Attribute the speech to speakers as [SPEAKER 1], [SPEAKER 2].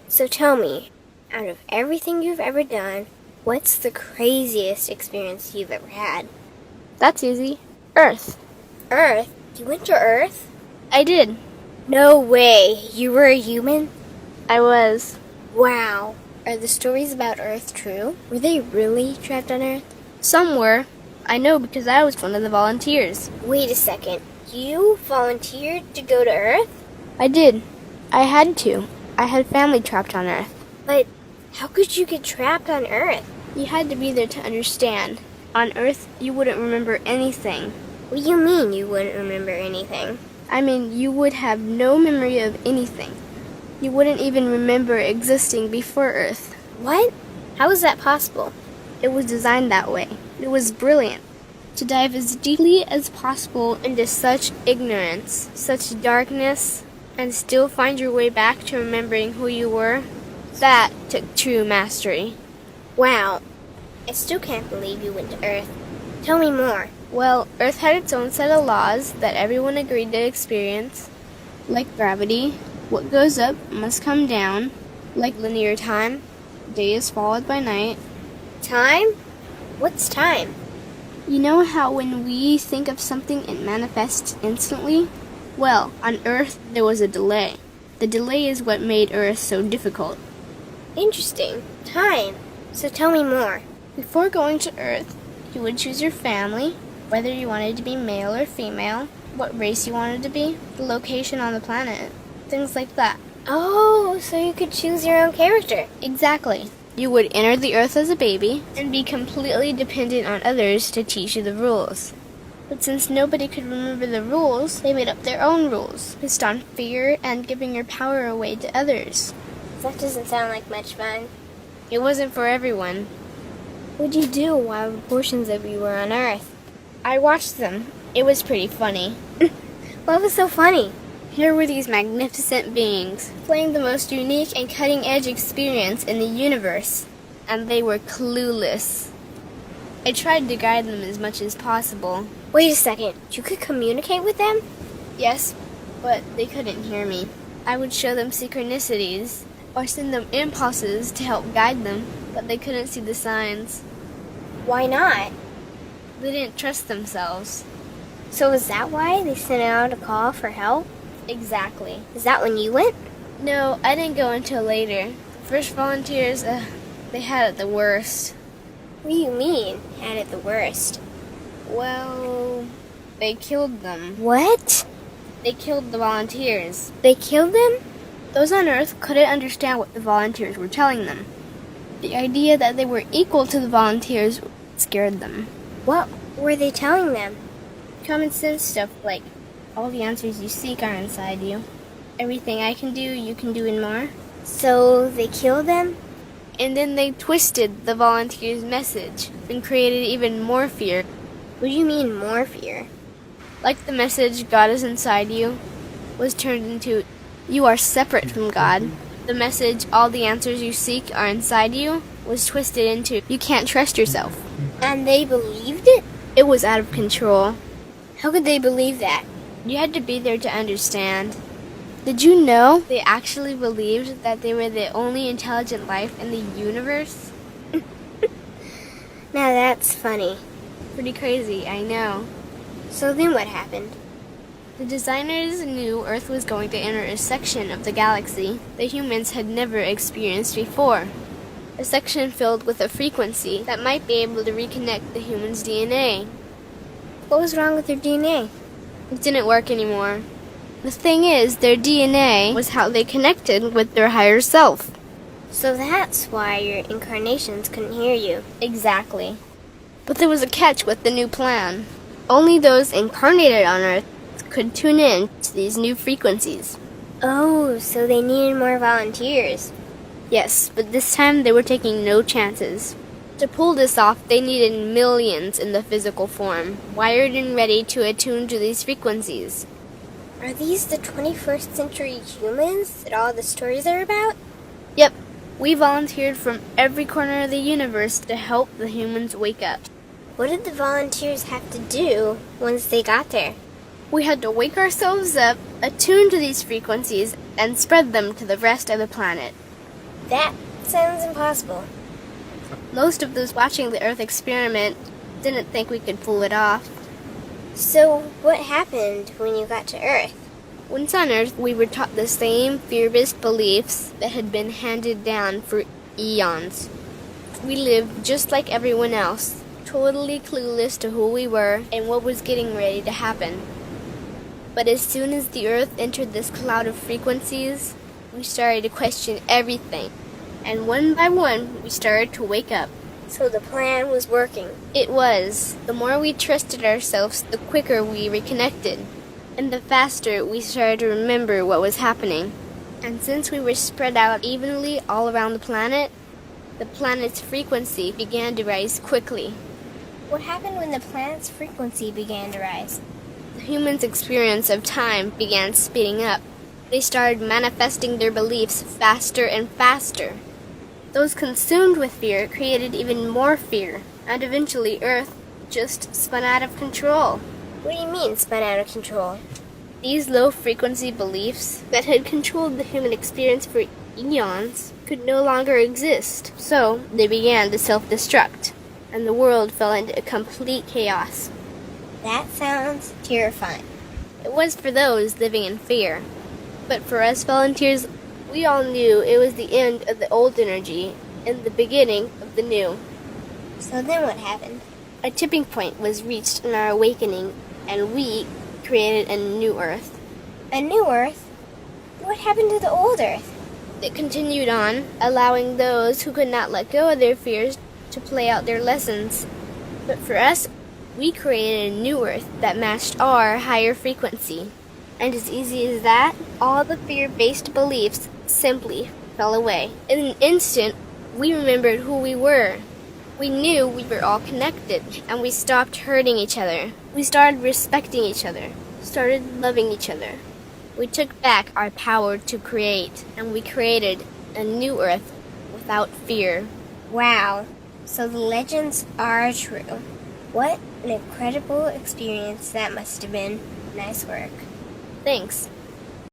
[SPEAKER 1] So tell me, out of everything you've ever done, what's the craziest experience you've ever had?
[SPEAKER 2] That's easy. Earth.
[SPEAKER 1] Earth? You went to Earth?
[SPEAKER 2] I did.
[SPEAKER 1] No way. You were a human?
[SPEAKER 2] I was.
[SPEAKER 1] Wow. Are the stories about Earth true? Were they really trapped on Earth?
[SPEAKER 2] Some were. I know because I was one of the volunteers.
[SPEAKER 1] Wait a second. You volunteered to go to Earth?
[SPEAKER 2] I did. I had to. I had family trapped on Earth.
[SPEAKER 1] But how could you get trapped on Earth?
[SPEAKER 2] You had to be there to understand. On Earth, you wouldn't remember anything.
[SPEAKER 1] What do you mean you wouldn't remember anything?
[SPEAKER 2] I mean, you would have no memory of anything. You wouldn't even remember existing before Earth.
[SPEAKER 1] What? How is that possible?
[SPEAKER 2] It was designed that way. It was brilliant. To dive as deeply as possible into such ignorance, such darkness, and still find your way back to remembering who you were, that took true mastery.
[SPEAKER 1] Wow. I still can't believe you went to Earth. Tell me more.
[SPEAKER 2] Well, Earth had its own set of laws that everyone agreed to experience, like gravity. What goes up must come down, like linear time. Day is followed by night.
[SPEAKER 1] Time? What's time?
[SPEAKER 2] You know how when we think of something it manifests instantly? Well, on Earth there was a delay. The delay is what made Earth so difficult.
[SPEAKER 1] Interesting. Time. So tell me more.
[SPEAKER 2] Before going to Earth, you would choose your family, whether you wanted to be male or female, what race you wanted to be, the location on the planet, things like that.
[SPEAKER 1] Oh, so you could choose your own character.
[SPEAKER 2] Exactly. You would enter the Earth as a baby and be completely dependent on others to teach you the rules. But since nobody could remember the rules, they made up their own rules, based on fear and giving your power away to others.
[SPEAKER 1] That doesn't sound like much fun.
[SPEAKER 2] It wasn't for everyone.
[SPEAKER 1] What'd you do while portions of you were on Earth?
[SPEAKER 2] I watched them. It was pretty funny.
[SPEAKER 1] What was so funny?
[SPEAKER 2] Here were these magnificent beings, playing the most unique and cutting-edge experience in the universe, and they were clueless. I tried to guide them as much as possible.
[SPEAKER 1] Wait a second. You could communicate with them?
[SPEAKER 2] Yes, but they couldn't hear me. I would show them synchronicities, or send them impulses to help guide them, but they couldn't see the signs.
[SPEAKER 1] Why not?
[SPEAKER 2] They didn't trust themselves.
[SPEAKER 1] So is that why they sent out a call for help?
[SPEAKER 2] Exactly.
[SPEAKER 1] Is that when you went?
[SPEAKER 2] No, I didn't go until later. The first volunteers, they had it the worst.
[SPEAKER 1] What do you mean, had it the worst?
[SPEAKER 2] Well, they killed them.
[SPEAKER 1] What?
[SPEAKER 2] They killed the volunteers.
[SPEAKER 1] They killed them?
[SPEAKER 2] Those on Earth couldn't understand what the volunteers were telling them. The idea that they were equal to the volunteers scared them.
[SPEAKER 1] What were they telling them?
[SPEAKER 2] Common sense stuff like, all the answers you seek are inside you. Everything I can do, you can do and more.
[SPEAKER 1] So they killed them?
[SPEAKER 2] And then they twisted the volunteers' message and created even more fear.
[SPEAKER 1] What do you mean, more fear?
[SPEAKER 2] Like the message, God is inside you, was turned into, you are separate from God. The message, all the answers you seek are inside you, was twisted into, you can't trust yourself.
[SPEAKER 1] And they believed it?
[SPEAKER 2] It was out of control.
[SPEAKER 1] How could they believe that?
[SPEAKER 2] You had to be there to understand. Did you know they actually believed that they were the only intelligent life in the universe?
[SPEAKER 1] Now that's funny.
[SPEAKER 2] Pretty crazy, I know.
[SPEAKER 1] So then what happened?
[SPEAKER 2] The designers knew Earth was going to enter a section of the galaxy the humans had never experienced before. A section filled with a frequency that might be able to reconnect the human's DNA.
[SPEAKER 1] What was wrong with their DNA?
[SPEAKER 2] It didn't work anymore. The thing is, their DNA was how they connected with their higher self.
[SPEAKER 1] So that's why your incarnations couldn't hear you.
[SPEAKER 2] Exactly. But there was a catch with the new plan. Only those incarnated on Earth could tune in to these new frequencies.
[SPEAKER 1] Oh, so they needed more volunteers.
[SPEAKER 2] Yes, but this time they were taking no chances. To pull this off, they needed millions in the physical form, wired and ready to attune to these frequencies.
[SPEAKER 1] Are these the 21st century humans that all the stories are about?
[SPEAKER 2] Yep, we volunteered from every corner of the universe to help the humans wake up.
[SPEAKER 1] What did the volunteers have to do once they got there?
[SPEAKER 2] We had to wake ourselves up, attune to these frequencies, and spread them to the rest of the planet.
[SPEAKER 1] That sounds impossible.
[SPEAKER 2] Most of those watching the Earth experiment didn't think we could pull it off.
[SPEAKER 1] So, what happened when you got to Earth?
[SPEAKER 2] Once on Earth, we were taught the same fear-based beliefs that had been handed down for eons. We lived just like everyone else, totally clueless to who we were and what was getting ready to happen. But as soon as the Earth entered this cloud of frequencies, we started to question everything. And one by one, we started to wake up.
[SPEAKER 1] So the plan was working.
[SPEAKER 2] It was. The more we trusted ourselves, the quicker we reconnected. And the faster we started to remember what was happening. And since we were spread out evenly all around the planet's frequency began to rise quickly.
[SPEAKER 1] What happened when the planet's frequency began to rise?
[SPEAKER 2] The humans' experience of time began speeding up. They started manifesting their beliefs faster and faster. Those consumed with fear created even more fear, and eventually Earth just spun out of control.
[SPEAKER 1] What do you mean, spun out of control?
[SPEAKER 2] These low-frequency beliefs that had controlled the human experience for eons could no longer exist, so they began to self-destruct, and the world fell into complete chaos.
[SPEAKER 1] That sounds terrifying.
[SPEAKER 2] It was for those living in fear, but for us volunteers, we all knew it was the end of the old energy and the beginning of the new.
[SPEAKER 1] So then what happened?
[SPEAKER 2] A tipping point was reached in our awakening, and we created a new Earth.
[SPEAKER 1] A new Earth? What happened to the old Earth?
[SPEAKER 2] It continued on, allowing those who could not let go of their fears to play out their lessons. But for us, we created a new Earth that matched our higher frequency. And as easy as that, all the fear-based beliefs simply fell away. In an instant, we remembered who we were. We knew we were all connected, and we stopped hurting each other. We started respecting each other, started loving each other. We took back our power to create, and we created a new Earth without fear.
[SPEAKER 1] Wow. So the legends are true. What an incredible experience that must have been. Nice work.
[SPEAKER 2] Thanks.